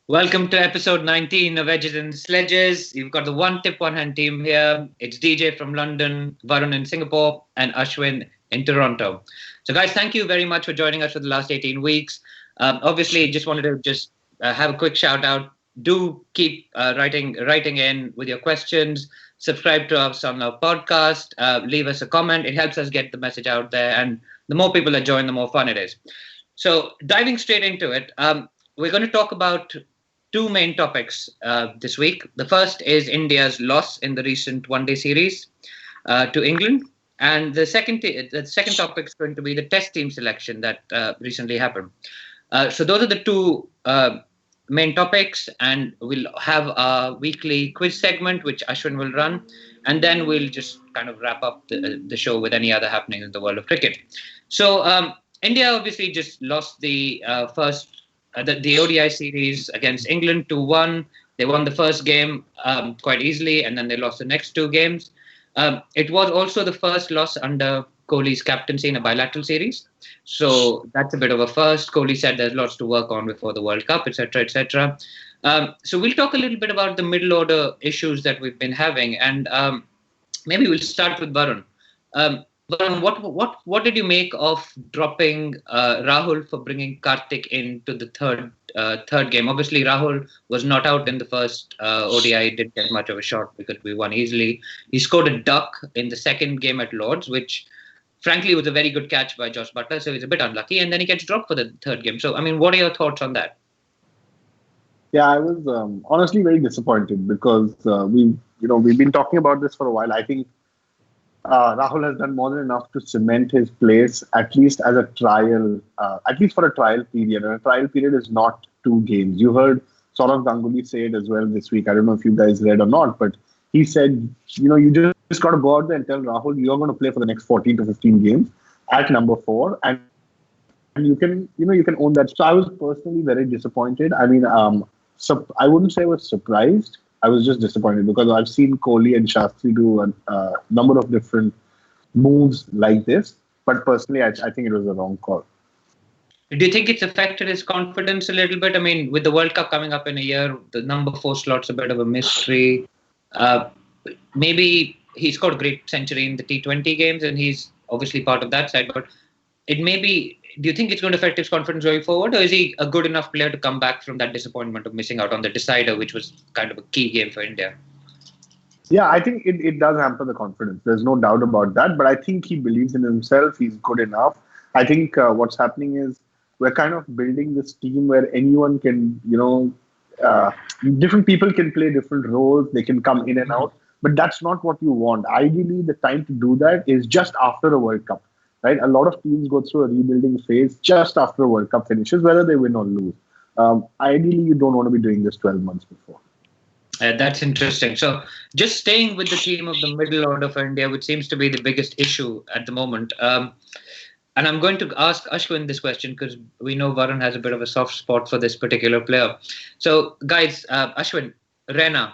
Welcome to episode 19 of Edges and Sledges. You've got the One Tip One Hand team here. It's DJ from London, Varun in Singapore, and Ashwin in Toronto. So, guys, thank you very much for joining us for the last 18 weeks. Obviously, just wanted to have a quick shout out. Do keep writing in with your questions. Subscribe to us on our podcast. Leave us a comment. It helps us get the message out there. And the more people that join, the more fun it is. So, diving straight into it, we're going to talk about two main topics this week. The first is India's loss in the recent one-day series to England, and the second topic is going to be the Test team selection that recently happened. So those are the two main topics, and we'll have a weekly quiz segment which Ashwin will run, and then we'll just kind of wrap up the show with any other happenings in the world of cricket. So India obviously just lost the the ODI series against England 2-1. They won the first game quite easily, and then they lost the next two games. It was also the first loss under Kohli's captaincy in a bilateral series. So that's a bit of a first. Kohli said there's lots to work on before the World Cup, etc., etc. So we'll talk a little bit about the middle order issues that we've been having, and maybe we'll start with Varun. Varun, what did you make of dropping Rahul for bringing Karthik into the third game? Obviously, Rahul was not out in the first ODI. Didn't get much of a shot because we won easily. He scored a duck in the second game at Lords, which frankly was a very good catch by Josh Butler. So he's a bit unlucky, and then he gets dropped for the third game. So I mean, what are your thoughts on that? Yeah, I was honestly very disappointed because we've been talking about this for a while. I think Rahul has done more than enough to cement his place, at least as a trial, at least for a trial period. And a trial period is not two games. You heard Saurav Ganguly say it as well this week. I don't know if you guys read or not, but he said, you just got to go out there and tell Rahul you're going to play for the next 14 to 15 games at number four, and you can own that. So I was personally very disappointed. I mean, so I wouldn't say I was surprised. I was just disappointed because I've seen Kohli and Shastri do a number of different moves like this. But personally, I think it was a wrong call. Do you think it's affected his confidence a little bit? I mean, with the World Cup coming up in a year, the number four slot's a bit of a mystery. Maybe he scored a great century in the T20 games, and he's obviously part of that side. But it may be. Do you think it's going to affect his confidence going forward, or is he a good enough player to come back from that disappointment of missing out on the decider, which was kind of a key game for India? Yeah, I think it does hamper the confidence. There's no doubt about that. But I think he believes in himself. He's good enough. I think what's happening is we're kind of building this team where anyone can, different people can play different roles. They can come in and out. But that's not what you want. Ideally, the time to do that is just after the World Cup, right? A lot of teams go through a rebuilding phase just after a World Cup finishes, whether they win or lose. Ideally, you don't want to be doing this 12 months before. That's interesting. So, just staying with the theme of the middle order for India, which seems to be the biggest issue at the moment. And I'm going to ask Ashwin this question because we know Varun has a bit of a soft spot for this particular player. So, guys, Ashwin, Raina,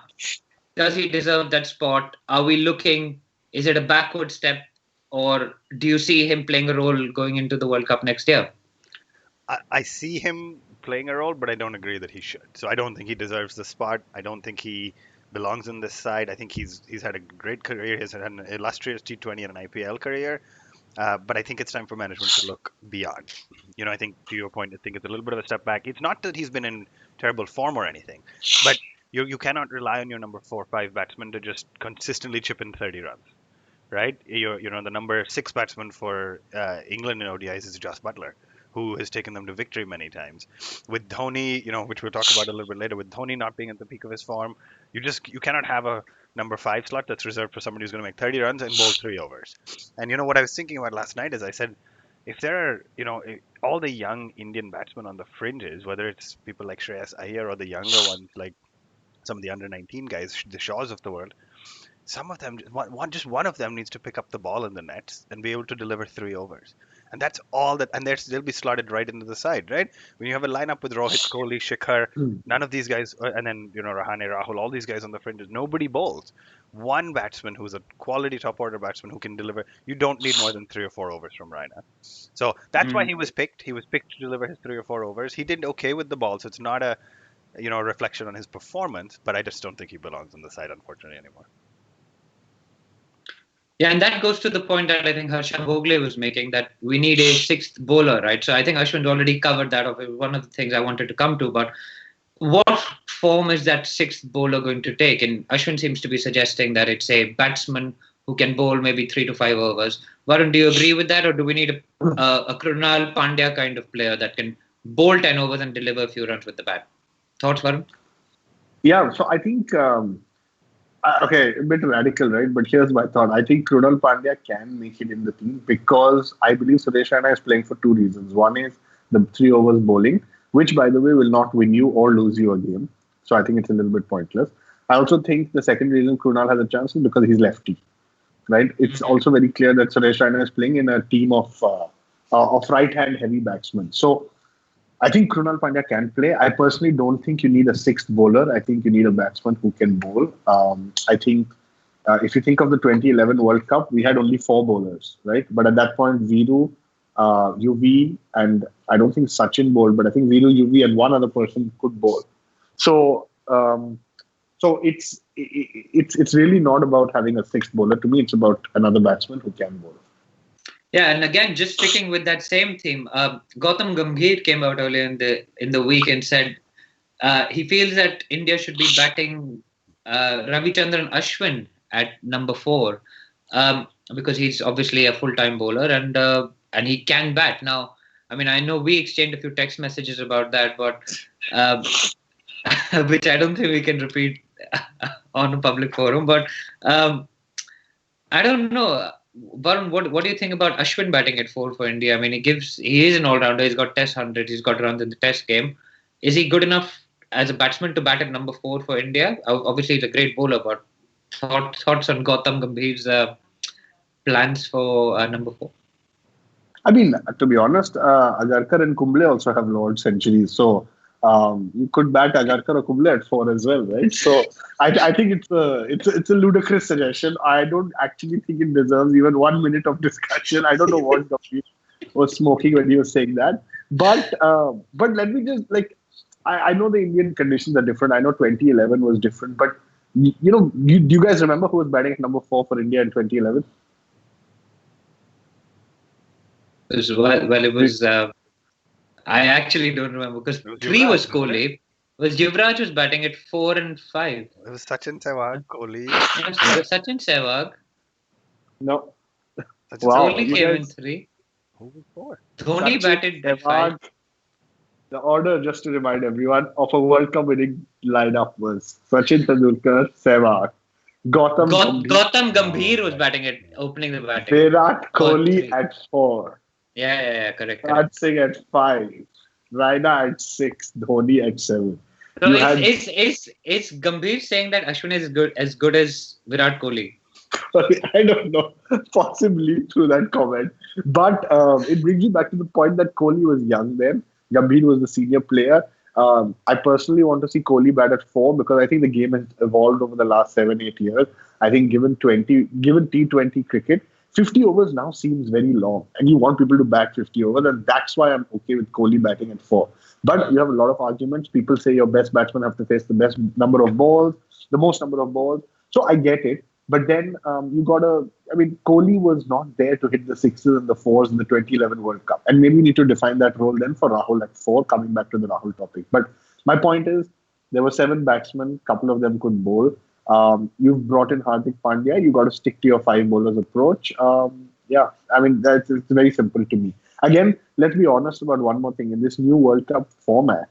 does he deserve that spot? Are we looking? Is it a backward step, or do you see him playing a role going into the World Cup next year? I see him playing a role, but I don't agree that he should. So I don't think he deserves the spot. I don't think he belongs in this side. I think he's had a great career. He's had an illustrious T20 and an IPL career. But I think it's time for management to look beyond. I think to your point, I think it's a little bit of a step back. It's not that he's been in terrible form or anything, but you cannot rely on your number 4-5 batsman to just consistently chip in 30 runs, right? The number 6 batsman for England in ODIs is Josh Butler, who has taken them to victory many times. With Dhoni, which we'll talk about a little bit later, with Dhoni not being at the peak of his form, you cannot have a number 5 slot that's reserved for somebody who's going to make 30 runs and bowl 3 overs. And what I was thinking about last night is I said, if there are, all the young Indian batsmen on the fringes, whether it's people like Shreyas Iyer or the younger ones like some of the under 19 guys, the Shaws of the world, some of them, just one of them needs to pick up the ball in the nets and be able to deliver 3 overs. And that's all that, and they'll be slotted right into the side, right? When you have a lineup with Rohit, Kohli, Shikhar, none of these guys, and then, Rahane, Rahul, all these guys on the fringes, nobody bowls. One batsman who's a quality top order batsman who can deliver, you don't need more than 3 or 4 overs from Raina. So that's why he was picked. He was picked to deliver his 3 or 4 overs. He did okay with the ball, so it's not reflection on his performance. But I just don't think he belongs on the side, unfortunately, anymore. Yeah, and that goes to the point that I think Harsha Bhogle was making, that we need a sixth bowler, right? So I think Ashwin's already covered that off. It was one of the things I wanted to come to. But what form is that sixth bowler going to take? And Ashwin seems to be suggesting that it's a batsman who can bowl maybe 3 to 5 overs. Varun, do you agree with that, or do we need a Krunal Pandya kind of player that can bowl 10 overs and deliver a few runs with the bat? Thoughts, Varun? Yeah, so I think, okay, a bit radical, right? But here's my thought. I think Krunal Pandya can make it in the team because I believe Suresh Raina is playing for two reasons. One is the 3 overs bowling, which, by the way, will not win you or lose you a game. So I think it's a little bit pointless. I also think the second reason Krunal has a chance is because he's lefty, right? It's also very clear that Suresh Raina is playing in a team of right-hand heavy batsmen. So I think Krunal Pandya can play. I personally don't think you need a sixth bowler. I think you need a batsman who can bowl. I think if you think of the 2011 World Cup, we had only 4 bowlers, right? But at that point, Viru, UV, and I don't think Sachin bowled, but I think Viru, UV, and one other person could bowl. So it's really not about having a sixth bowler. To me, it's about another batsman who can bowl. Yeah, and again, just sticking with that same theme, Gautam Gambhir came out earlier in the week and said he feels that India should be batting Ravichandran Ashwin at number 4 because he's obviously a full-time bowler and he can bat. Now, I mean, I know we exchanged a few text messages about that, but which I don't think we can repeat on a public forum. But I don't know. Varun, what do you think about Ashwin batting at 4 for India? I mean, he is an all-rounder. He's got Test 100. He's got runs in the Test game. Is he good enough as a batsman to bat at number 4 for India? Obviously, he's a great bowler, but thoughts on Gautam Gambhir's plans for number 4? I mean, to be honest, Agarkar and Kumble also have Lord centuries. So you could bat Agarkar or Kumble at 4 as well, right? So I think it's a ludicrous suggestion. I don't actually think it deserves even 1 minute of discussion. I don't know what Gambhir was smoking when he was saying that. But let me just I know the Indian conditions are different. I know 2011 was different, but do you guys remember who was batting at number 4 for India in 2011? It was. I actually don't remember because 3 was Kohli. Was Yuvraj was batting at 4 and 5. It was Sachin Sehwag, Kohli. Yes, it was Sachin Sehwag. No. Kohli came in 3. Who was 4? Dhoni batted at 5. The order, just to remind everyone, of a World Cup winning lineup was Sachin Tendulkar, Sehwag, Gautam Gambhir was opening the batting. Virat Kohli at 4. Yeah, correct. Raj Singh at 5. Raina at 6. Dhoni at 7. So is Gambhir saying that Ashwin is as good as Virat Kohli? I don't know. Possibly through that comment. But it brings you back to the point that Kohli was young then. Gambhir was the senior player. I personally want to see Kohli bat at 4 because I think the game has evolved over the last 7-8 years. I think given T20 cricket, 50 overs now seems very long, and you want people to bat 50 overs, and that's why I'm okay with Kohli batting at 4. But you have a lot of arguments. People say your best batsmen have to face the most number of balls. So I get it. But then Kohli was not there to hit the 6s and the 4s in the 2011 World Cup. And maybe we need to define that role then for Rahul at 4, coming back to the Rahul topic. But my point is, there were 7 batsmen, a couple of them could bowl. You've brought in Hardik Pandya, you got to stick to your 5 bowlers approach. It's very simple to me. Again, let's be honest about one more thing. In this new World Cup format,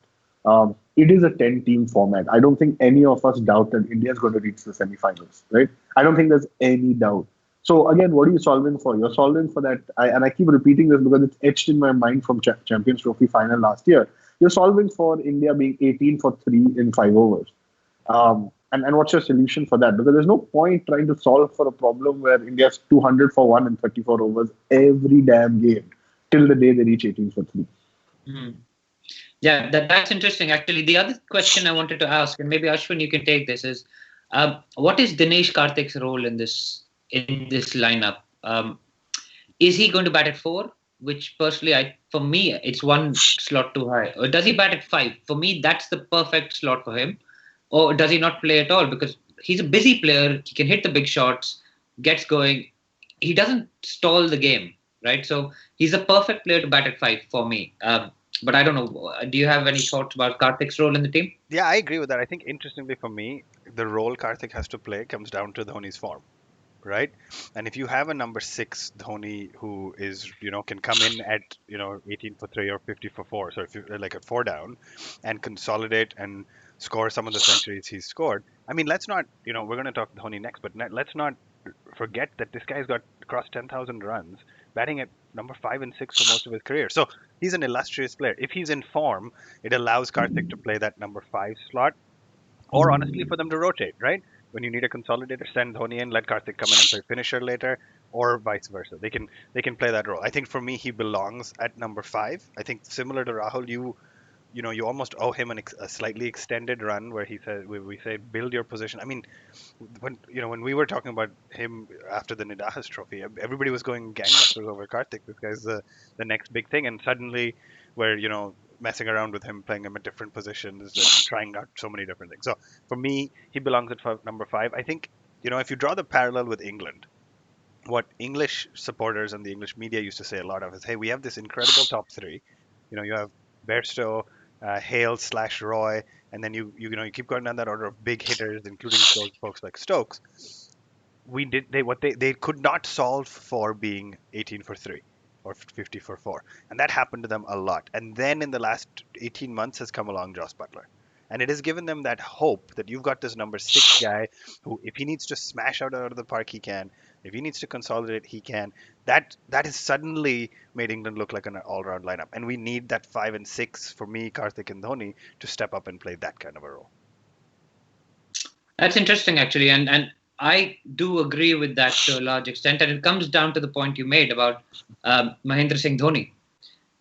it is a 10-team format. I don't think any of us doubt that India is going to reach the semi-finals, right? I don't think there's any doubt. So again, what are you solving for? You're solving for that, and I keep repeating this because it's etched in my mind from Champions Trophy final last year. You're solving for India being 18 for 3 in 5 overs. And what's your solution for that? Because there's no point trying to solve for a problem where India's 200 for 1 in 34 overs every damn game till the day they reach 18 for 3. Mm. Yeah, that's interesting. Actually, the other question I wanted to ask, and maybe Ashwin, you can take this, is what is Dinesh Karthik's role in this lineup? Is he going to bat at 4? which personally, for me, it's one slot too high. Or does he bat at 5? For me, that's the perfect slot for him. Or does he not play at all? Because he's a busy player. He can hit the big shots, gets going. He doesn't stall the game, right? So he's a perfect player to bat at 5 for me. But I don't know. Do you have any thoughts about Karthik's role in the team? Yeah, I agree with that. I think interestingly for me, the role Karthik has to play comes down to Dhoni's form, right? And if you have a number 6 Dhoni who is, can come in at, 18 for 3 or 50 for 4, so if you like a 4 down and consolidate and score some of the centuries he's scored. I mean, let's not, we're going to talk Dhoni next, but let's not forget that this guy's got across 10,000 runs, batting at number 5 and 6 for most of his career. So he's an illustrious player. If he's in form, it allows Karthik to play that number 5 slot, or honestly for them to rotate, right? When you need a consolidator, send Dhoni in, let Karthik come in and play finisher later, or vice versa. They can play that role. I think for me, he belongs at number 5. I think similar to Rahul, you almost owe him a slightly extended run where we say build your position. I mean, when we were talking about him after the Nidahas Trophy, everybody was going gangbusters over Karthik. This guy's the next big thing, and suddenly we're messing around with him, playing him at different positions and trying out so many different things. So for me, he belongs at number 5. I think if you draw the parallel with England, what English supporters and the English media used to say a lot of is, hey, we have this incredible top 3. You have Bairstow, Hale / Roy, and then you keep going down that order of big hitters, including those folks like Stokes. They could not solve for being 18 for 3 or 50 for 4, and that happened to them a lot. And then in the last 18 months has come along Joss Butler, and it has given them that hope that you've got this number 6 guy who, if he needs to smash out of the park, he can. If he needs to consolidate, he can. That has suddenly made England look like an all-round lineup, and we need that 5 and 6 for me, Karthik and Dhoni, to step up and play that kind of a role. That's interesting, actually, and I do agree with that to a large extent, and it comes down to the point you made about Mahendra Singh Dhoni.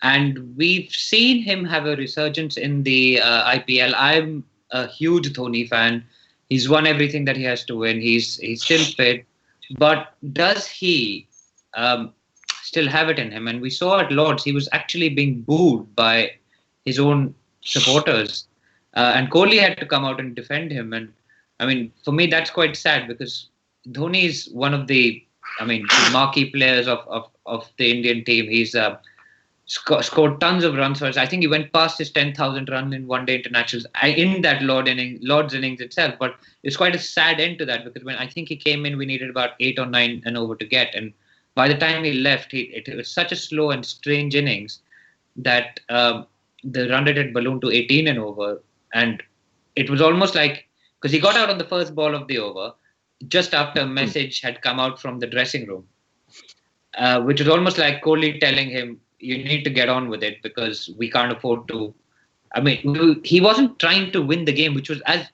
And we've seen him have a resurgence in the IPL. I'm a huge Dhoni fan. He's won everything that he has to win. He's still fit. But does he still have it in him? And we saw at Lords, he was actually being booed by his own supporters. And Kohli had to come out and defend him. And I mean, for me, that's quite sad because Dhoni is one of the marquee players of the Indian team. He's scored tons of runs for us. I think he went past his 10,000 run in one-day internationals in that Lord's innings itself. But it's quite a sad end to that because when I think he came in, we needed about 8 or 9 and over to get. And by the time he left, it was such a slow and strange innings that the run rate had ballooned to 18 and over. And it was almost like, because he got out on the first ball of the over, just after a message had come out from the dressing room, which was almost like Kohli telling him, you need to get on with it because we can't afford to. I mean, he wasn't trying to win the game, which was, as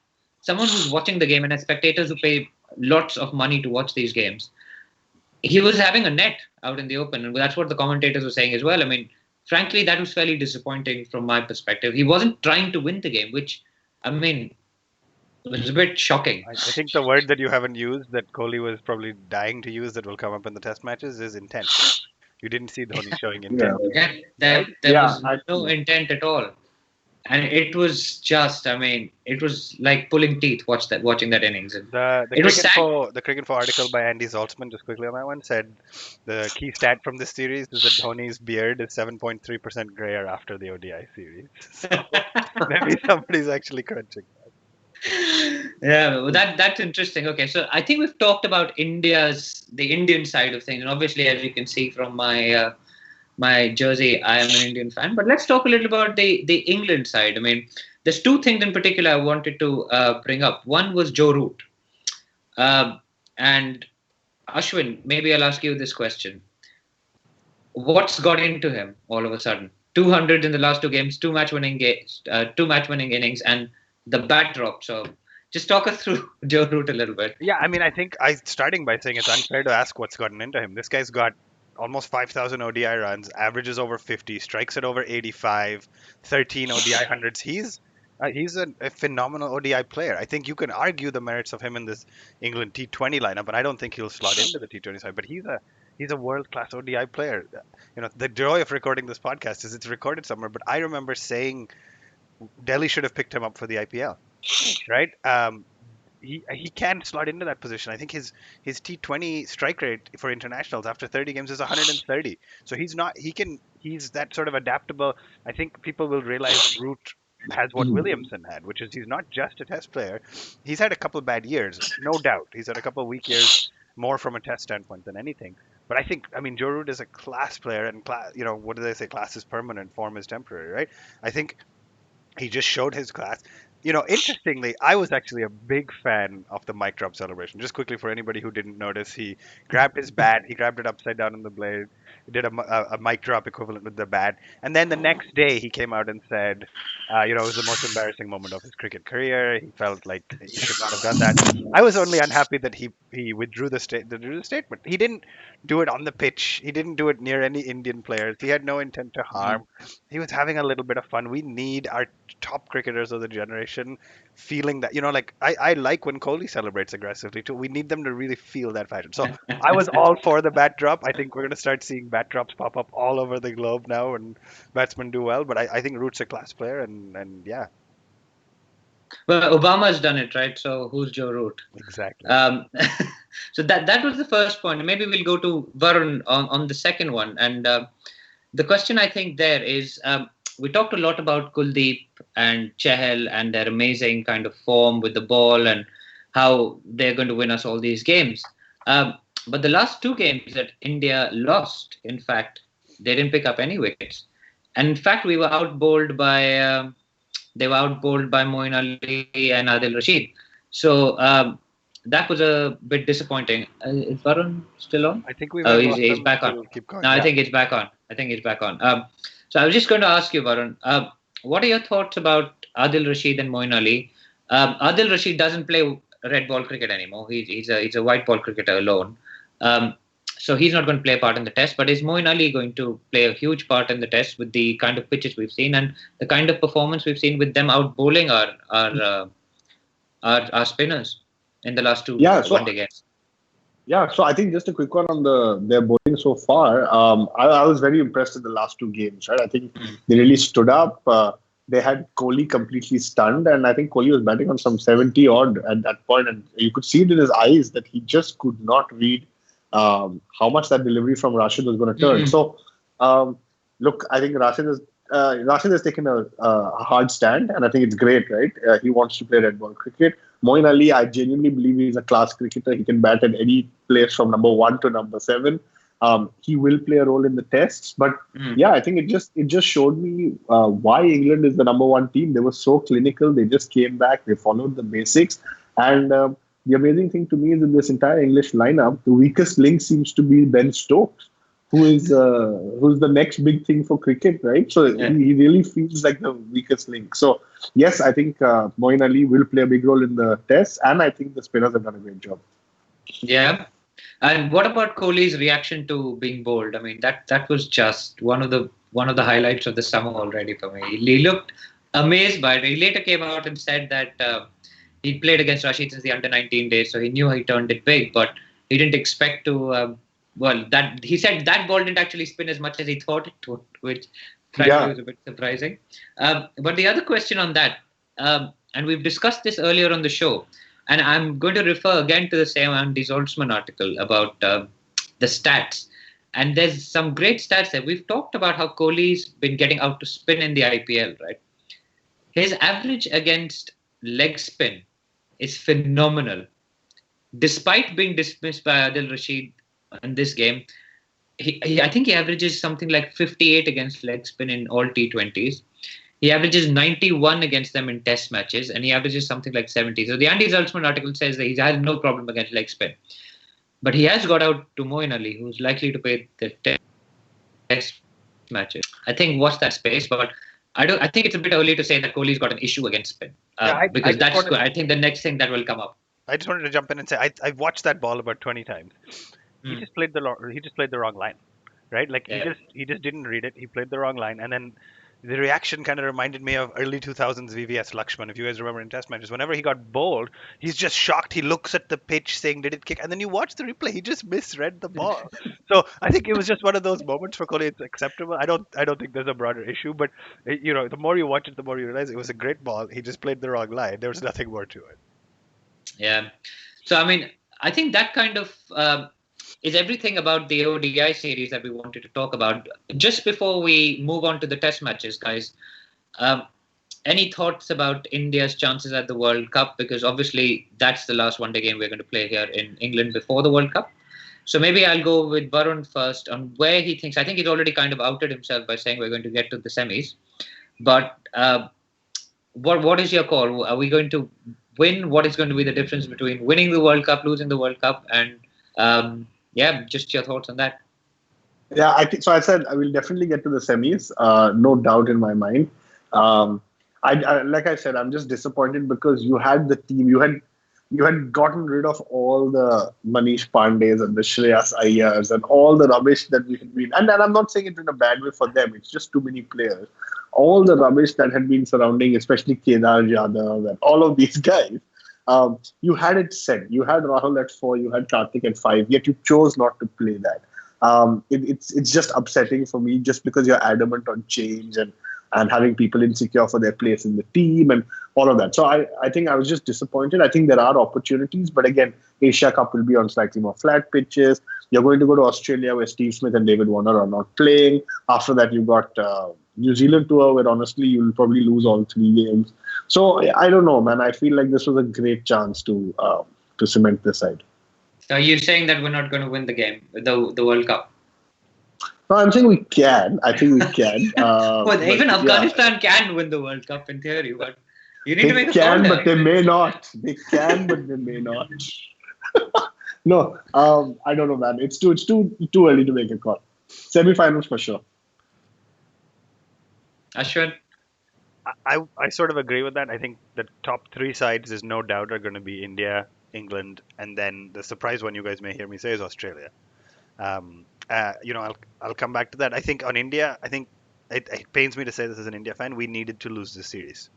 someone who's watching the game and as spectators who pay lots of money to watch these games, he was having a net out in the open. And that's what the commentators were saying as well. I mean, frankly, that was fairly disappointing from my perspective. He wasn't trying to win the game, which, I mean, was a bit shocking. I think the word that you haven't used that Kohli was probably dying to use that will come up in the test matches is intent. You didn't see Dhoni showing intent. There was no intent at all. And it was just, I mean, it was like pulling teeth watching that innings. And the Cricket4 article by Andy Zaltzman, just quickly on that one, said the key stat from this series is that Dhoni's beard is 7.3% grayer after the ODI series. So maybe somebody's actually crunching that. Yeah, well, that's interesting. Okay, so I think we've talked about the Indian side of things, and obviously, as you can see from my my jersey, I am an Indian fan. But let's talk a little about the England side. I mean, there's 2 things in particular I wanted to bring up. One was Joe Root, and Ashwin. Maybe I'll ask you this question: what's got into him all of a sudden? 200 in the last 2 games, 2 match-winning innings, and the bat drop. So just talk us through Joe Root a little bit. Yeah, I mean, I think starting by saying it's unfair to ask what's gotten into him. This guy's got almost 5,000 ODI runs, averages over 50, strikes at over 85, 13 ODI hundreds. He's He's a phenomenal ODI player. I think you can argue the merits of him in this England T20 lineup, and I don't think he'll slot into the T20 side. But he's a world class ODI player. The joy of recording this podcast is it's recorded somewhere. But I remember saying Delhi should have picked him up for the IPL, right? He can slot into that position. I think his T20 strike rate for internationals after 30 games is 130. So he's that sort of adaptable. I think people will realize Root has what Williamson had, which is he's not just a test player. He's had a couple bad years, no doubt. He's had a couple weak years, more from a test standpoint than anything. But I mean, Joe Root is a class player, and what do they say? Class is permanent, form is temporary, right? I think he just showed his class. Interestingly, I was actually a big fan of the mic drop celebration. Just quickly for anybody who didn't notice, he grabbed his bat, he grabbed it upside down on the blade, did a mic drop equivalent with the bat, and then the next day he came out and said, it was the most embarrassing moment of his cricket career. He felt like he should not have done that. I was only unhappy that he withdrew the statement. He didn't do it on the pitch. He didn't do it near any Indian players. He had no intent to harm. He was having a little bit of fun. We need our top cricketers of the generation feeling that, I like when Kohli celebrates aggressively too. We need them to really feel that passion. So I was all for the bat drop. I think we're going to start seeing bat drops pop up all over the globe now and batsmen do well. But I think Root's a class player and yeah. Well, Obama's done it, right? So who's Joe Root? Exactly. So that was the first point. Maybe we'll go to Varun on the second one. And the question I think there is, we talked a lot about Kuldeep and Chahal and their amazing kind of form with the ball and how they're going to win us all these games. But the last two games that India lost, in fact, they didn't pick up any wickets. And in fact, we were outbowled by Moeen Ali and Adil Rashid. So that was a bit disappointing. Is Varun still on? I think he's back on. Keep going. No, I think it's back on. So I was just going to ask you, Varun, what are your thoughts about Adil Rashid and Moeen Ali? Adil Rashid doesn't play red ball cricket anymore. He's a white ball cricketer alone. So he's not going to play a part in the test. But is Moeen Ali going to play a huge part in the test with the kind of pitches we've seen and the kind of performance we've seen with them out bowling our spinners in the last two one-day games? Yeah, so I think just a quick one on their bowling so far. I was very impressed with the last two games, right? I think they really stood up. They had Kohli completely stunned, and I think Kohli was batting on some 70 odd at that point, and you could see it in his eyes that he just could not read how much that delivery from Rashid was going to turn. So, look, I think Rashid has taken a hard stand, and I think it's great, right? He wants to play red ball cricket. Moeen Ali, I genuinely believe he's a class cricketer. He can bat at any place from number 1 to number 7. He will play a role in the tests, but yeah, I think it just showed me why England is the number 1 team. They were so clinical. They just came back. They followed the basics, and the amazing thing to me is in this entire English lineup, the weakest link seems to be Ben Stokes, who's the next big thing for cricket, right? So he really feels like the weakest link. So yes, I think Moeen Ali will play a big role in the test, and I think the spinners have done a great job. Yeah. And what about Kohli's reaction to being bowled? I mean, that was just one of the highlights of the summer already for me. He looked amazed by it. He later came out and said that he played against Rashid since the under-19 days, so he knew he turned it big, but he didn't expect to. He said that ball didn't actually spin as much as he thought it would, which frankly was a bit surprising. But the other question on that, and we've discussed this earlier on the show, and I'm going to refer again to the Sam Andy Zoltzman article about the stats. And there's some great stats there. We've talked about how Kohli's been getting out to spin in the IPL, right? His average against leg spin is phenomenal. Despite being dismissed by Adil Rashid in this game, I think he averages something like 58 against leg spin in all T20s. He averages 91 against them in test matches, and he averages something like 70. So the Andy Zoltzman article says that he has no problem against leg spin. But he has got out to Moeen Ali, who's likely to play the test matches. I think watch that space, but I think it's a bit early to say that Kohli's got an issue against spin. Because I think the next thing that will come up. I just wanted to jump in and say I've watched that ball about 20 times. He just played the wrong line, right? Like he just didn't read it. He played the wrong line, and then the reaction kind of reminded me of early 2000s VVS Lakshman. If you guys remember in test matches, whenever he got bowled, he's just shocked. He looks at the pitch saying, did it kick? And then you watch the replay, he just misread the ball. So I think it was just one of those moments for Kohli. It's acceptable. I don't think there's a broader issue, but the more you watch it, the more you realize it was a great ball. He just played the wrong line. There was nothing more to it. Yeah. So, I mean, I think that kind of is everything about the ODI series that we wanted to talk about. Just before we move on to the test matches, guys, any thoughts about India's chances at the World Cup? Because obviously that's the last one-day game we're going to play here in England before the World Cup. So maybe I'll go with Varun first on where he thinks. I think he's already kind of outed himself by saying we're going to get to the semis. But what is your call? Are we going to win? What is going to be the difference between winning the World Cup, losing the World Cup, and just your thoughts on that. Yeah, I think so. I said I will definitely get to the semis. No doubt in my mind. I like I said, I'm just disappointed because you had the team. You had gotten rid of all the Manish Pande's and the Shreyas Iyers and all the rubbish that we had been. And I'm not saying it in a bad way for them. It's just too many players. All the rubbish that had been surrounding, especially Kedar Yadav and all of these guys. You had it set. You had Rahul at 4, you had Karthik at 5, yet you chose not to play that. It's just upsetting for me just because you're adamant on change and having people insecure for their place in the team and all of that. So I think I was just disappointed. I think there are opportunities, but again, Asia Cup will be on slightly more flat pitches. You're going to go to Australia where Steve Smith and David Warner are not playing. After that, you've got New Zealand tour where honestly you'll probably lose all 3 games. So I don't know, man. I feel like this was a great chance to cement this side. So are you saying that we're not going to win the game, the World Cup? No, I'm saying we can. I think we can. Well, even Afghanistan can win the World Cup in theory, but you need to make a call. They can, but they may not. They can, but they may not. No, I don't know, man. It's too early to make a call. Semi-finals for sure. Ashwin? I sort of agree with that. I think the top 3 sides, there's no doubt, are going to be India, England, and then the surprise one you guys may hear me say is Australia. I'll come back to that. I think on India, I think it pains me to say this as an India fan, we needed to lose this series.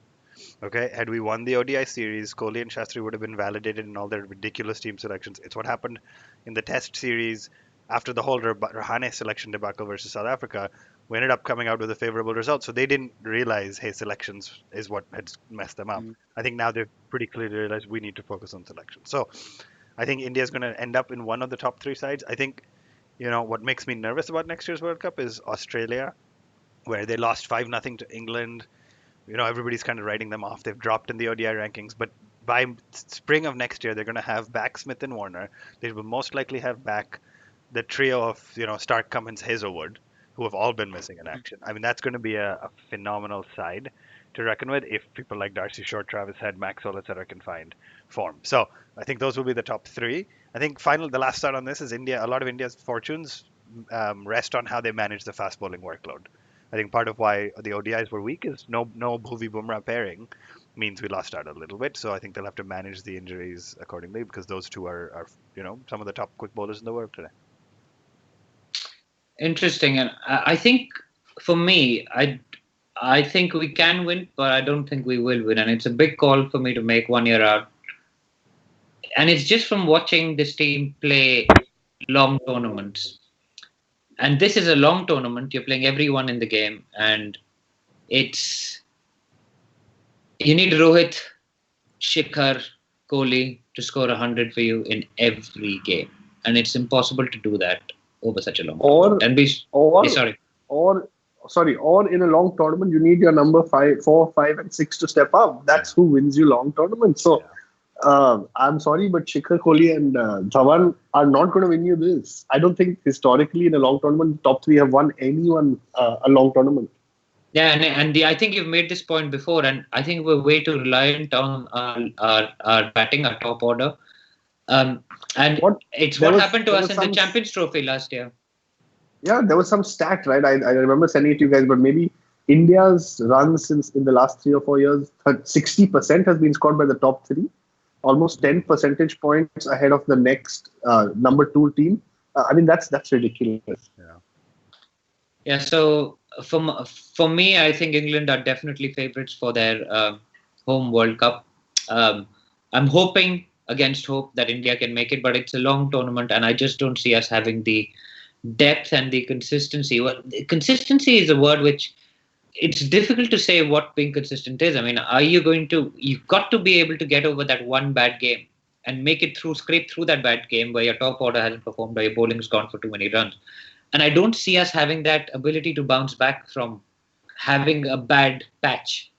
Okay, had we won the ODI series, Kohli and Shastri would have been validated in all their ridiculous team selections. It's what happened in the Test series after the whole Rahane selection debacle versus South Africa. We ended up coming out with a favorable result. So they didn't realize, hey, selections is what had messed them up. I think now they've pretty clearly realized we need to focus on selection. So I think India is going to end up in one of the top 3 sides. I think, what makes me nervous about next year's World Cup is Australia, where they lost 5-0 to England. Everybody's kind of writing them off. They've dropped in the ODI rankings. But by spring of next year, they're going to have back Smith and Warner. They will most likely have back the trio of, Stark, Cummins, Hazelwood, who have all been missing in action. I mean, that's going to be a phenomenal side to reckon with if people like Darcy Short, Travis Head, Maxwell, etc. can find form. So I think those will be the top 3. I think the last thought on this is India. A lot of India's fortunes rest on how they manage the fast bowling workload. I think part of why the ODIs were weak is no Bhuvi Bumrah pairing means we lost out a little bit. So I think they'll have to manage the injuries accordingly because those two are some of the top quick bowlers in the world today. Interesting, and I think for me, I think we can win, but I don't think we will win, and it's a big call for me to make 1 year out. And it's just from watching this team play long tournaments, and this is a long tournament. You're playing everyone in the game, and you need Rohit, Shikhar, Kohli to score 100 for you in every game, and it's impossible to do that over such a long tournament. Or in a long tournament, you need your number 4, 5, and 6 to step up. That's who wins you long tournaments. So, I'm sorry, but Shikhar, Kohli, and Dhawan are not going to win you this. I don't think historically in a long tournament, the top 3 have won anyone a long tournament. Yeah, and I think you've made this point before, and I think we're way too reliant on our batting, our top order. And what happened to us in the Champions Trophy last year. Yeah, there was some stat, right? I remember sending it to you guys, but maybe India's runs in the last 3 or 4 years, 60% has been scored by the top 3, almost 10 percentage points ahead of the next number 2 team. I mean, that's ridiculous. Yeah. So for me, I think England are definitely favourites for their home World Cup. I'm hoping against hope that India can make it, but it's a long tournament, and I just don't see us having the depth and the consistency. Well, consistency is a word which it's difficult to say what being consistent is. I mean, are you going to? You've got to be able to get over that one bad game and make it through, scrape through that bad game where your top order hasn't performed or your bowling's gone for too many runs. And I don't see us having that ability to bounce back from having a bad patch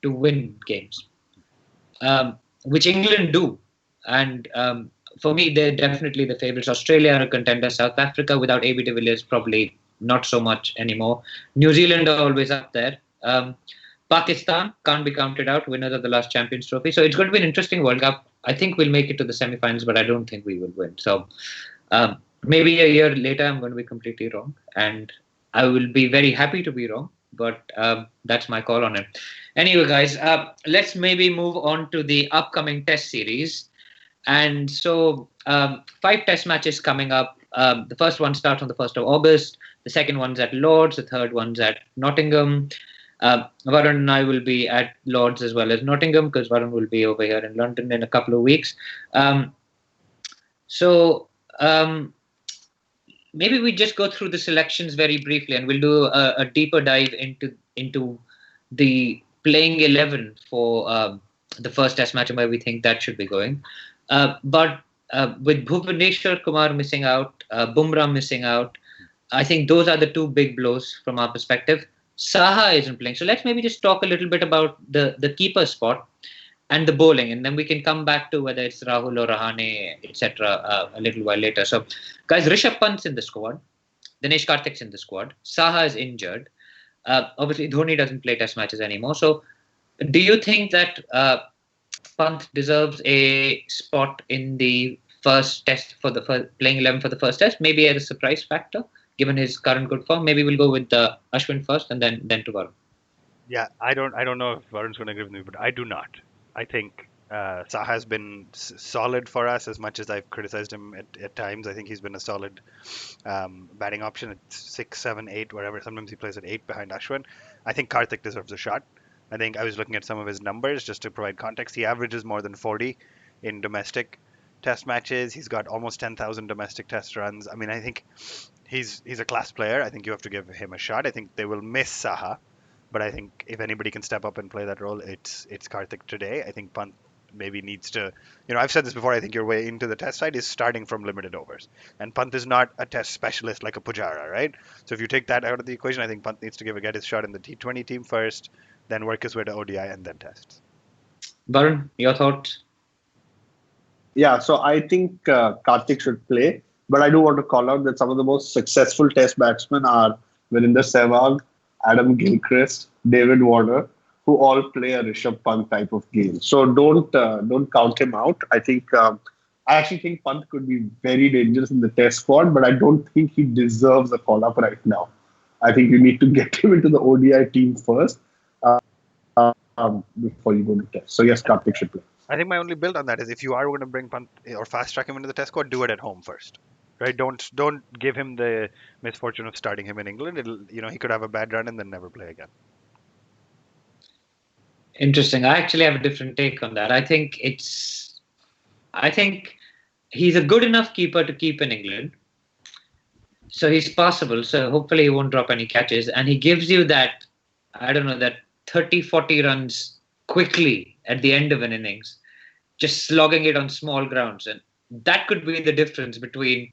to win games, which England do. And for me, they're definitely the favourites. Australia are a contender. South Africa, without AB de Villiers, probably not so much anymore. New Zealand are always up there. Pakistan can't be counted out, winners of the last Champions Trophy. So it's going to be an interesting World Cup. I think we'll make it to the semi-finals, but I don't think we will win. So maybe a year later, I'm going to be completely wrong. And I will be very happy to be wrong. But that's my call on it. Anyway, guys, let's maybe move on to the upcoming Test series. And so 5 Test matches coming up. The first one starts on the 1st of August. The second one's at Lord's. The third one's at Nottingham. Varun and I will be at Lord's as well as Nottingham because Varun will be over here in London in a couple of weeks. Maybe we just go through the selections very briefly and we'll do a deeper dive into the playing 11 for the first Test match and where we think that should be going. But with Bhuvneshwar Kumar missing out, Bumrah missing out, I think those are the two big blows from our perspective. Saha isn't playing. So let's maybe just talk a little bit about the keeper spot and the bowling, and then we can come back to whether it's Rahul or Rahane, etc. A little while later. So, guys, Rishabh Pant's in the squad. Dinesh Karthik's in the squad. Saha is injured. Obviously, Dhoni doesn't play Test matches anymore. So, do you think that Pant deserves a spot in the first Test for the playing 11 for the first Test? Maybe as a surprise factor, given his current good form. Maybe we'll go with Ashwin first and then to Varun. Yeah, I don't know if Varun's going to agree with me, but I do not. I think Saha has been solid for us as much as I've criticized him at times. I think he's been a solid batting option at 6, 7, 8, wherever. Sometimes he plays at 8 behind Ashwin. I think Karthik deserves a shot. I think I was looking at some of his numbers just to provide context. He averages more than 40 in domestic Test matches. He's got almost 10,000 domestic Test runs. I mean, I think he's a class player. I think you have to give him a shot. I think they will miss Saha. But I think if anybody can step up and play that role, it's Karthik today. I think Pant maybe needs to, I've said this before, I think your way into the Test side is starting from limited overs. And Pant is not a Test specialist like a Pujara, right? So if you take that out of the equation, I think Pant needs to get his shot in the T20 team first, then work his way to ODI and then Tests. Varun, your thoughts? Yeah, so I think Karthik should play. But I do want to call out that some of the most successful Test batsmen are Virender Sehwag, Adam Gilchrist, David Warner, who all play a Rishabh Pant type of game. So don't count him out. I actually think Pant could be very dangerous in the Test squad, but I don't think he deserves a call up right now. I think you need to get him into the ODI team first before you go to Test. So yes, Karthik should play. I think my only build on that is if you are going to bring Pant or fast track him into the Test squad, do it at home first. Right, don't give him the misfortune of starting him in England. He could have a bad run and then never play again. Interesting. I actually have a different take on that. I think he's a good enough keeper to keep in England. So he's passable. So hopefully he won't drop any catches. And he gives you that, that 30, 40 runs quickly at the end of an innings, just slogging it on small grounds. And that could be the difference between,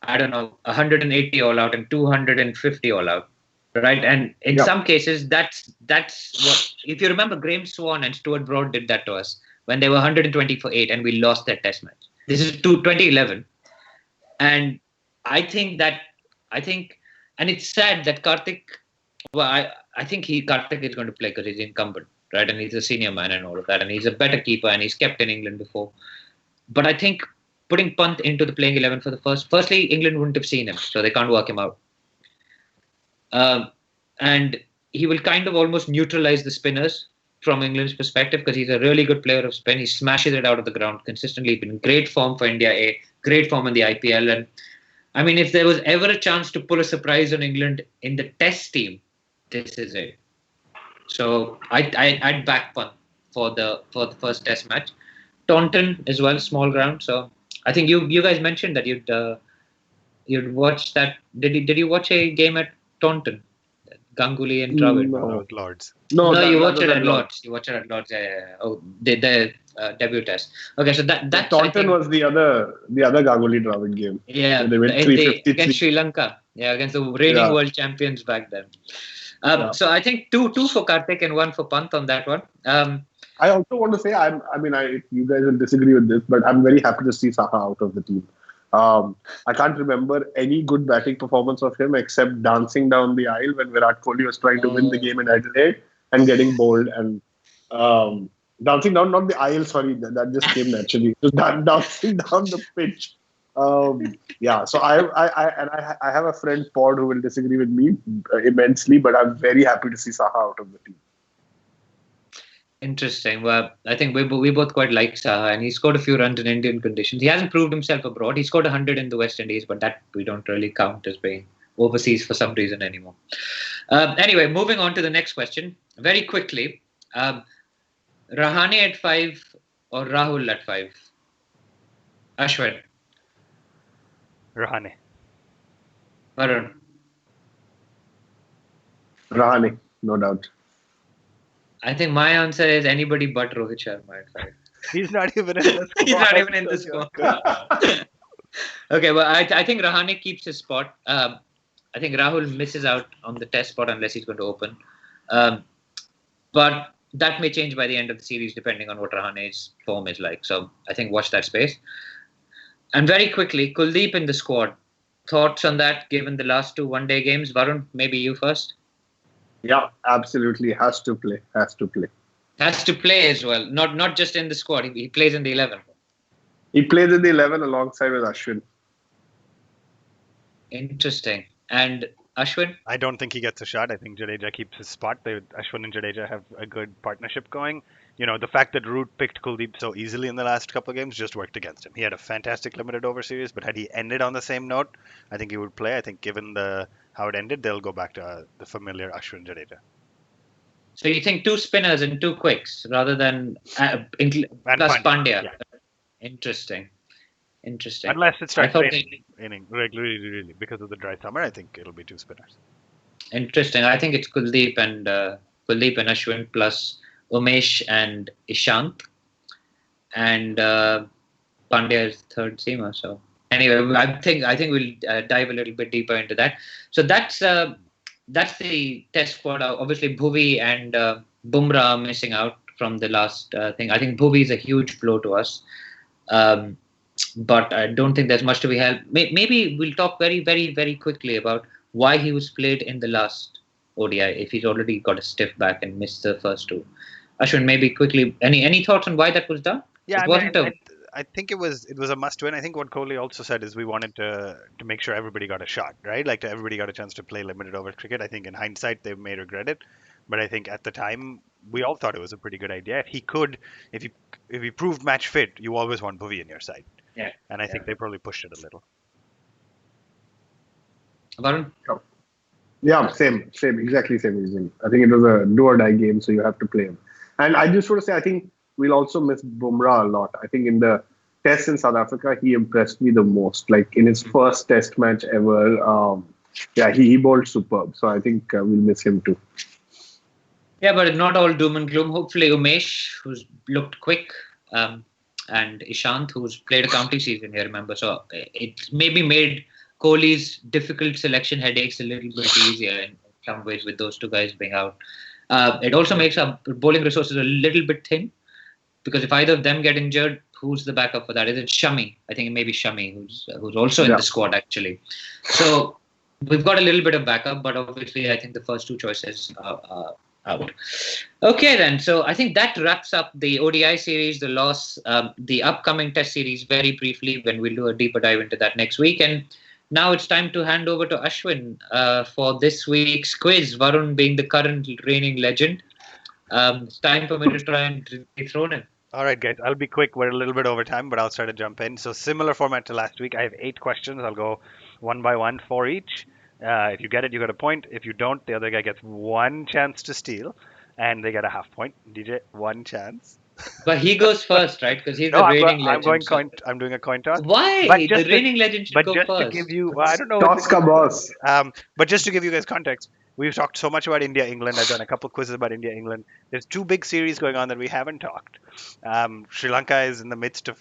180 all out and 250 all out, right? And in some cases, that's what, if you remember, Graeme Swann and Stuart Broad did that to us when they were 120 for 8 and we lost that Test match. This is 2011. And I think, and it's sad that Karthik, I think Karthik is going to play because he's incumbent, right? And he's a senior man and all of that. And he's a better keeper and he's kept in England before. But I think putting Pant into the playing 11 for the firstly, England wouldn't have seen him, so they can't work him out. And he will kind of almost neutralize the spinners from England's perspective because he's a really good player of spin. He smashes it out of the ground consistently. Been in great form for India A, great form in the IPL. And I mean, if there was ever a chance to pull a surprise on England in the Test team, this is it. So I'd back Punt for the first Test match. Taunton as well, small ground. So I think you guys mentioned that you'd watch that. Did you watch a game at Taunton? Ganguly and Dravid. No, that No, was Lords. no, No, that, you that watched was it at at Lord's. Lords. You watched it at Lords. Yeah. Oh, the debut test. Okay, so that's I Taunton think, was the other Ganguly Dravid game. yeah, Where they went against 353. Sri Lanka. Yeah, against the reigning Yeah. world champions back then. Yeah. So I think two for Karthik and one for Pant on that one. I also want to say, you guys will disagree with this, but I'm very happy to see Saha out of the team. I can't remember any good batting performance of him except dancing down the aisle when Virat Kohli was trying to win the game in Adelaide and getting bowled and dancing down, not the aisle, sorry, that just came naturally. Just dancing down the pitch. Yeah, so I have a friend, Pod, who will disagree with me immensely, but I'm very happy to see Saha out of the team. Interesting. Well, I think we both quite like Saha, and he scored a few runs in Indian conditions. He hasn't proved himself abroad. He scored 100 in the West Indies, but that we don't really count as being overseas for some reason anymore. Anyway, moving on to the next question. Very quickly, Rahane at 5 or Rahul at 5? Ashwin. Rahane. Varun. Rahane, no doubt. I think my answer is anybody but Rohit Sharma at 5. He's not even in the squad. He's not even in the squad. Okay, well, I think Rahane keeps his spot. I think Rahul misses out on the Test spot unless he's going to open. But that may change by the end of the series depending on what Rahane's form is like. So I think watch that space. And very quickly, Kuldeep in the squad. Thoughts on that given the last 2 one-day games? Varun, maybe you first. Yeah, absolutely. Has to play. Has to play as well. Not just in the squad. He plays in the 11. He plays in the 11 alongside with Ashwin. Interesting. And Ashwin? I don't think he gets a shot. I think Jadeja keeps his spot. Ashwin and Jadeja have a good partnership going. You know, the fact that Root picked Kuldeep so easily in the last couple of games just worked against him. He had a fantastic limited over series, but had he ended on the same note, I think he would play. I think given how it ended, they'll go back to the familiar Ashwin Jadeja. So you think 2 spinners and 2 quicks rather than plus Pandya? Yeah. Interesting. Unless it starts raining regularly because of the dry summer, I think it'll be 2 spinners. Interesting. I think it's Kuldeep and Ashwin plus Umesh and Ishant, and Pandya is third seamer. So anyway, I think we'll dive a little bit deeper into that. So that's the Test squad. Obviously, Bhuvi and Bumrah are missing out from the last thing. I think Bhuvi is a huge blow to us. But I don't think there's much to be helped. Maybe we'll talk very, very, very quickly about why he was played in the last ODI if he's already got a stiff back and missed the first 2. Ashwin, maybe quickly, any thoughts on why that was done? Yeah, I think it was a must-win. I think what Kohli also said is we wanted to make sure everybody got a shot, right? Like everybody got a chance to play limited over cricket. I think in hindsight they may regret it, but I think at the time we all thought it was a pretty good idea. If he proved match fit, you always want Bhuvi in your side. Yeah. And I think they probably pushed it a little. Varun? Yeah, exactly same reason. I think it was a do or die game, so you have to play him. And I just want to say, I think we'll also miss Bumrah a lot. I think in the Test in South Africa, he impressed me the most. Like in his first Test match ever, he bowled superb. So I think we'll miss him too. Yeah, but not all doom and gloom. Hopefully Umesh, who's looked quick, and Ishant, who's played a county season here, remember. So it's maybe made Kohli's difficult selection headaches a little bit easier in some ways with those 2 guys being out. It also makes our bowling resources a little bit thin because if either of them get injured, who's the backup for that? Is it Shami? I think it may be Shami, who's also in the squad actually. So we've got a little bit of backup, but obviously I think the first 2 choices are out. Okay then, so I think that wraps up the ODI series, the loss, the upcoming Test series very briefly when we'll do a deeper dive into that next week. And now it's time to hand over to Ashwin for this week's quiz. Varun being the current reigning legend. It's time for me to try and dethrone him. All right, guys. I'll be quick. We're a little bit over time, but I'll try to jump in. So similar format to last week. I have 8 questions. I'll go one by one for each. If you get it, you get a point. If you don't, the other guy gets one chance to steal, and they get a half point. DJ, one chance. But he goes first, right? Because he's No, the I'm, reigning I'm going legend. coin. I'm doing a coin toss. Why? But The just to, reigning legend should but go just first. to give you, well, I don't know. Toss ka boss. But just to give you guys context, we've talked so much about India, England. I've done a couple of quizzes about India, England. There's two big series going on that we haven't talked. Sri Lanka is in the midst of,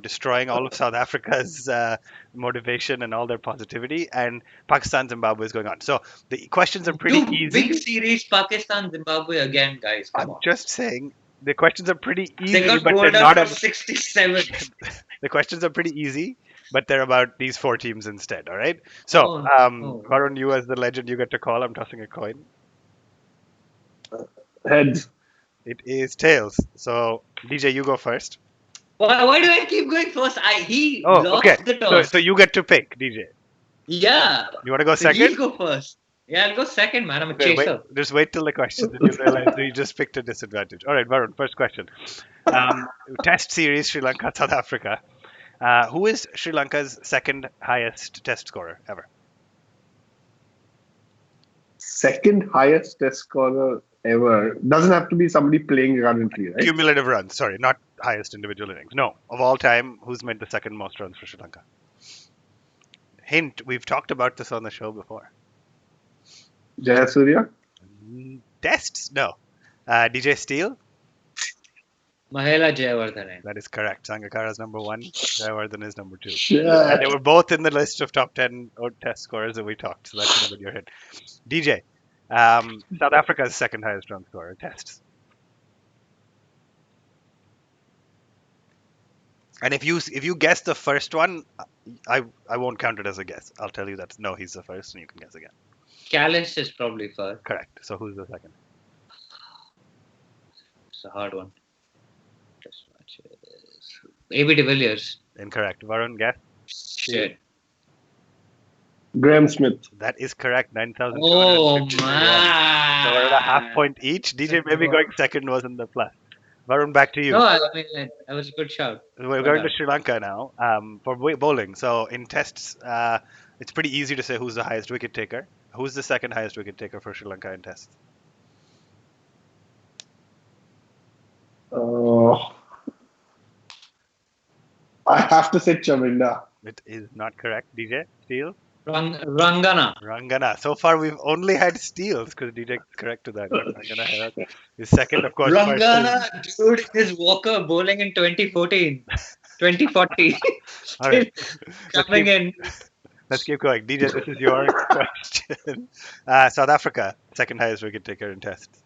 destroying all of South Africa's motivation and all their positivity, and Pakistan, Zimbabwe is going on. So the questions are pretty Two easy. big series, Pakistan, Zimbabwe again, guys. Come I'm on. just saying the questions are pretty easy, They got but rolled they're out not. for 67. The questions are pretty easy, but they're about these four teams instead. All right. So, Varun, you as the legend, you get to call. I'm tossing a coin. Heads. It is tails. So, DJ, you go first. Why do I keep going first? He lost the toss. So you get to pick, DJ. Yeah. You want to go So second? he'll go first. Yeah, I'll go second, man. I'm a Okay, chaser. just wait till the question. Then you realize that you just picked a disadvantage. All right, Varun, first question. Test series, Sri Lanka, South Africa. Who is Sri Lanka's second highest test scorer ever? Second highest test scorer ever. Doesn't have to be somebody playing currently, right? Cumulative runs, sorry, not highest individual innings. No, of all time, who's made the second most runs for Sri Lanka? Hint, we've talked about this on the show before. Jayasuriya? Tests? No. DJ Steele? Mahela Jayawardene. That is correct. Sangakkara is number 1. Jayawardene is number 2. Shit. And they were both in the list of top 10 test scorers that we talked, so that's in your head. DJ, South Africa's second highest run scorer, tests. And if you guess the first one, I won't count it as a guess. I'll tell you that no, he's the first, and you can guess again. Callis is probably first. Correct. So who's the second? It's a hard one. Test matches. AB de Villiers. Incorrect. Varun, guess. Shit. Graham Smith. That is correct. 9,000. Oh, So man. we're at a half point each. DJ maybe going second wasn't the plus. Varun, back to you. No, I mean, that was a good shout. We're going to Sri Lanka now for bowling. So in tests, it's pretty easy to say who's the highest wicket taker. Who's the second highest wicket taker for Sri Lanka in tests? I have to say Chaminda. It is not correct. DJ, Steele? Rangana. So far, we've only had steals because DJ is correct to that. Rangana is second, of course. Rangana, dude, is Walker bowling in 2014. 2040. All right. Coming in. Let's keep going. DJ, this is your question. South Africa, second highest wicket taker in tests.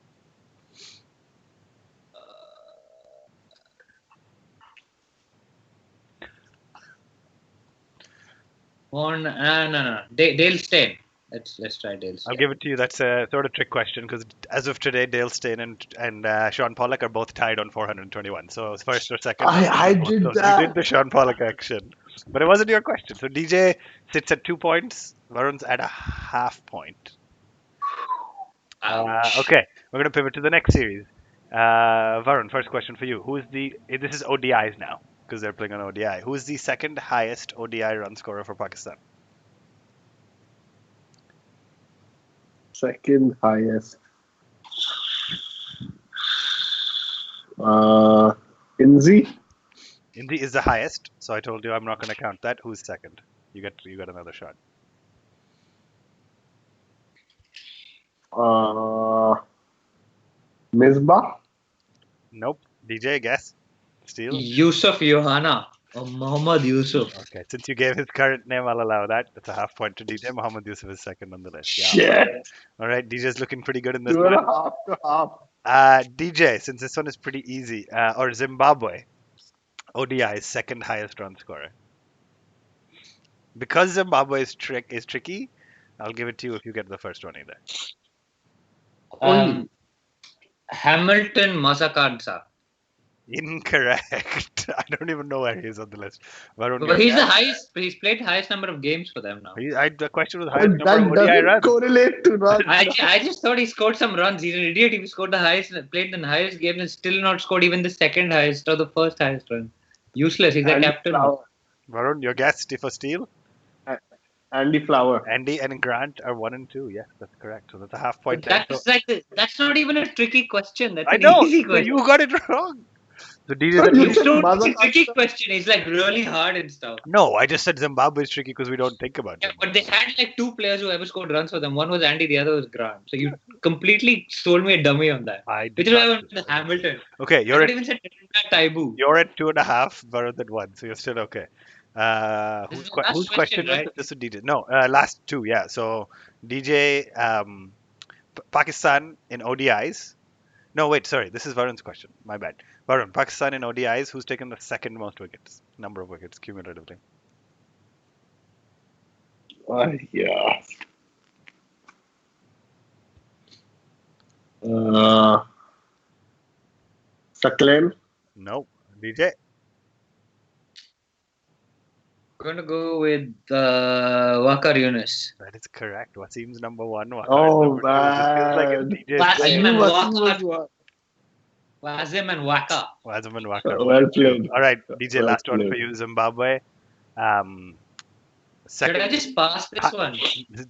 No. Dale Steyn. Let's try Dale Steyn. I'll give it to you. That's a sort of trick question because as of today, Dale Steyn and Sean Pollock are both tied on 421. So first or second. I did that. You did the Sean Pollock action, but it wasn't your question. So DJ sits at 2 points. Varun's at a half point. Okay, we're gonna pivot to the next series. Varun, first question for you. This is ODIs now because they're playing on ODI. Who is the second highest ODI run scorer for Pakistan? Second highest. Inzi? Inzi is the highest, so I told you I'm not going to count that. Who's second? You got another shot. Misbah? Nope. DJ, guess. Steele? Yusuf Yohana. Or Mohammad Yusuf. Okay, since you gave his current name, I'll allow that. That's a half point to DJ. Mohammad Yusuf is second on the list. Yeah. Shit. All right, DJ's looking pretty good in this 2.5 to one. DJ, since this one is pretty easy, or Zimbabwe, ODI is second highest run scorer. Because Zimbabwe is tricky, I'll give it to you if you get the first one either. Hamilton Masakadza. Incorrect. I don't even know where he is on the list. But he's the highest. He's played highest number of games for them now. The question was highest number That of ODI doesn't runs. correlate to runs. I just thought he scored some runs. He's an idiot. He scored the highest, played the highest game, and still not scored even the second highest or the first highest run. Useless. He's a captain. Varun, your guess for Steele? Andy Flower. Andy and Grant are 1 and 2. Yes, that's correct. So that's a half point. But that's not even a tricky question. That's I an know. easy So question. you got it wrong. So DJ's But you You said told me Mother it's a tricky Nature. question. It's like really hard and stuff. No, I just said Zimbabwe is tricky because we don't think about Yeah, it. but they had like two players who ever scored runs for them. One was Andy, the other was Grant. So you completely sold me a dummy on that. I did Which is why I not went with Hamilton. Okay, I you're not at even said Taibu. 2.5, Varun at 1, so you're still okay. This Whose, is the last whose question, question was right? it? This is DJ. No, last two, yeah. So DJ, Pakistan in ODIs. No, wait, sorry. This is Varun's question. My bad. Varun, Pakistan in ODIs. Who's taken the second most wickets? Number of wickets cumulatively. Yeah. Saklen. No, DJ. Going to go with Wakar Yunus. That is correct. Wasim's number 1. Waqar is Oh number 2. This feels like man. it's DJ's Wasim I day. knew and Wasim Waqar. was one. Wazim and Waka. Wazam and Waqar. 1 Well and 2. played. All right, DJ. Well Last one for played. you, Zimbabwe. Should I Second. just pass this one?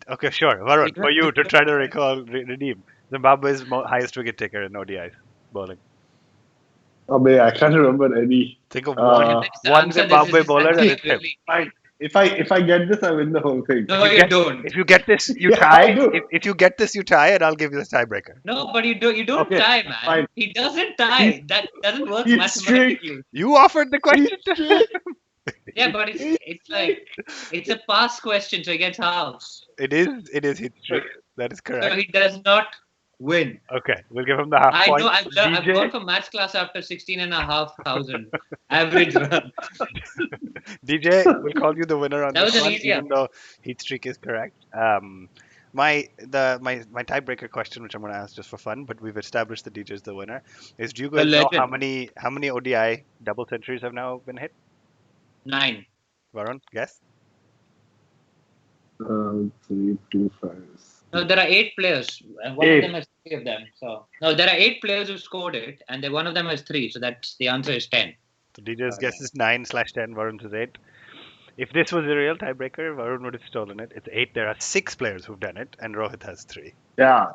Okay, sure. Varun, for you to try to redeem. Zimbabwe's highest wicket taker in ODIs bowling. Oh man, I can't remember any. Think of Uh, one Answer Zimbabwe this is bowler and actually it's him. really- Fine. If I get this, I win the whole thing. No, you don't. If you get this, you Yeah, tie. I do. If you get this, you tie, and I'll give you the tiebreaker. No, but you don't Okay, tie, man. fine. He doesn't tie. That doesn't work It's mathematically. You offered the question to him. Yeah, but it's like it's a pass question, so he gets halves. It is his trick. That is So correct. he does not win. Okay, we'll give him the half I point. know. I've DJ, gone for maths class after 16,500 average run. DJ, we'll call you the winner on That this was an one, easier. even though Heat streak is correct. My tiebreaker question, which I'm going to ask just for fun, but we've established the DJ is the winner. Is do you guys know legend. how many ODI double centuries have now been hit? 9. Varun, guess. 3, 2, 5. No, there are 8 players, and one 8. of them has 3 of them. So no, there are 8 players who scored it, and one of them has 3. So that's the answer is 10. So DJ's guess is 9/10. Varun's is 8. If this was a real tiebreaker, Varun would have stolen it. It's 8. There are 6 players who've done it, and Rohit has 3. Yeah.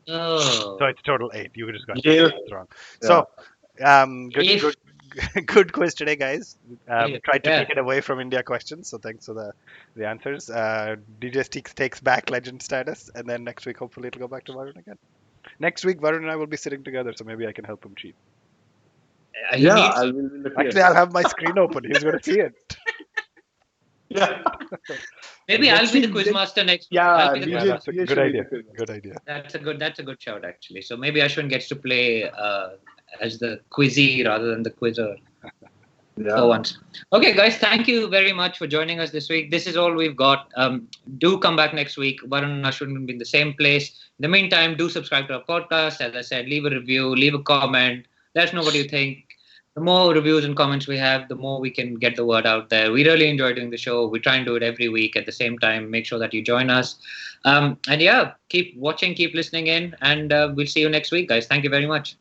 Oh. So it's total 8. You just got Jail. it wrong. So, good quiz today, guys. Tried to take it away from India questions, so thanks for the answers. DJ takes back legend status, and then next week, hopefully, it'll go back to Varun again. Next week, Varun and I will be sitting together, so maybe I can help him cheat. Actually, I'll have my screen open. He's going to see it. Yeah. Maybe I'll be the quizmaster next week. Yeah, I'll be the DJ That's a good idea. Good idea. That's a good shout actually. So maybe Ashwin gets to play as the quizzy rather than the quizzer for once. Okay, guys, thank you very much for joining us this week. This is all we've got. Do come back next week. Varun and Ashwin will be in the same place. In the meantime, do subscribe to our podcast. As I said, leave a review, leave a comment. Let us know what you think. The more reviews and comments we have, the more we can get the word out there. We really enjoy doing the show. We try and do it every week at the same time. Make sure that you join us. And yeah, keep watching, keep listening in, and we'll see you next week, guys. Thank you very much.